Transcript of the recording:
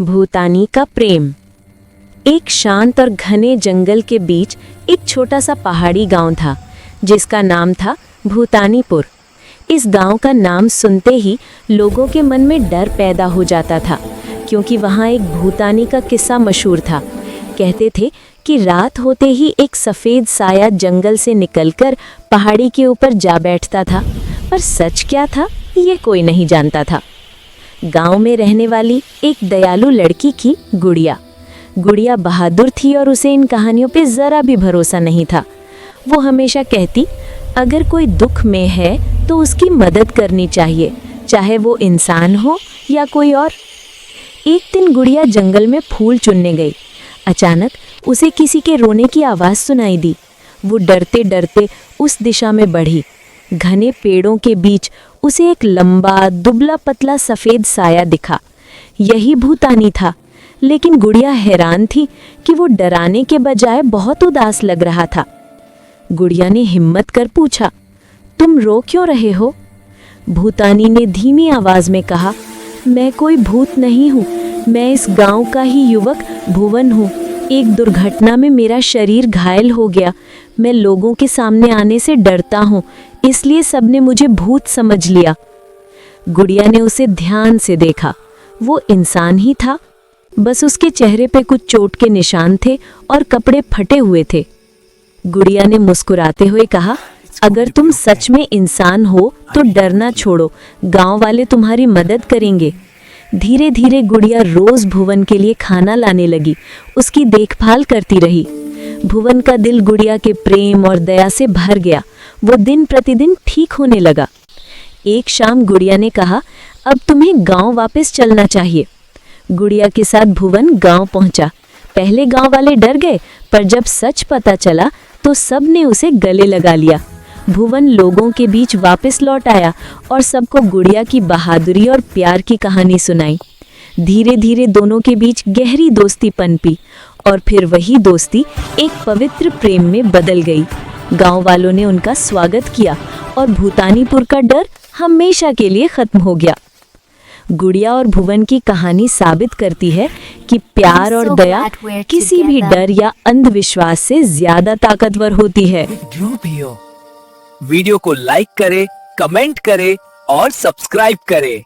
भूतानी का प्रेम। एक शांत और घने जंगल के बीच एक छोटा सा पहाड़ी गांव था जिसका नाम था भूतानीपुर। इस गांव का नाम सुनते ही लोगों के मन में डर पैदा हो जाता था, क्योंकि वहां एक भूतानी का किस्सा मशहूर था। कहते थे कि रात होते ही एक सफ़ेद साया जंगल से निकलकर पहाड़ी के ऊपर जा बैठता था, पर सच क्या था ये कोई नहीं जानता था। गांव में रहने वाली एक दयालु लड़की की गुड़िया बहादुर थी और उसे इन कहानियों पे ज़रा भी भरोसा नहीं था। वो हमेशा कहती, अगर कोई दुख में है तो उसकी मदद करनी चाहिए, चाहे वो इंसान हो या कोई और। एक दिन गुड़िया जंगल में फूल चुनने गई। अचानक उसे किसी के रोने की आवाज़ सुनाई दी। वो डरते डरते उस दिशा में बढ़ी। घने पेड़ों के बीच उसे एक लंबा दुबला पतला सफ़ेद साया दिखा। यही भूतानी था, लेकिन गुड़िया हैरान थी कि वो डराने के बजाय बहुत उदास लग रहा था। गुड़िया ने हिम्मत कर पूछा, तुम रो क्यों रहे हो? भूतानी ने धीमी आवाज़ में कहा, मैं कोई भूत नहीं हूँ, मैं इस गांव का ही युवक भुवन हूँ। एक दुर्घटना में मेरा शरीर घायल हो गया। मैं लोगों के सामने आने से डरता हूँ, इसलिए सबने मुझे भूत समझ लिया। गुड़िया ने उसे ध्यान से देखा। वो इंसान ही था, बस उसके चेहरे पे कुछ चोट के निशान थे और कपड़े फटे हुए थे। गुड़िया ने मुस्कुराते हुए कहा, अगर तुम सच में इंसान हो तो डरना छोड़ो, गांव वाले तुम्हारी मदद करेंगे। धीरे धीरे गुड़िया रोज भुवन के लिए खाना लाने लगी, उसकी देखभाल करती रही। भुवन का दिल गुड़िया के प्रेम और दया से भर गया। वो दिन प्रतिदिन ठीक होने लगा। एक शाम गुड़िया ने कहा, अब तुम्हें गांव वापस चलना चाहिए। गुड़िया के साथ भुवन गांव पहुंचा। पहले गांव वाले डर गए, पर जब सच पता चला तो सब ने उसे गले लगा लिया। भुवन लोगों के बीच वापस लौट आया और सबको गुड़िया की बहादुरी और प्यार की कहानी सुनाई। धीरे धीरे दोनों के बीच गहरी दोस्ती पनपी और फिर वही दोस्ती एक पवित्र प्रेम में बदल गई। गांव वालों ने उनका स्वागत किया और भूतानीपुर का डर हमेशा के लिए खत्म हो गया। गुड़िया और भुवन की कहानी साबित करती है कि प्यार और दया किसी भी डर या अंधविश्वास से ज्यादा ताकतवर होती है। वीडियो को लाइक करें, कमेंट करें और सब्सक्राइब करें।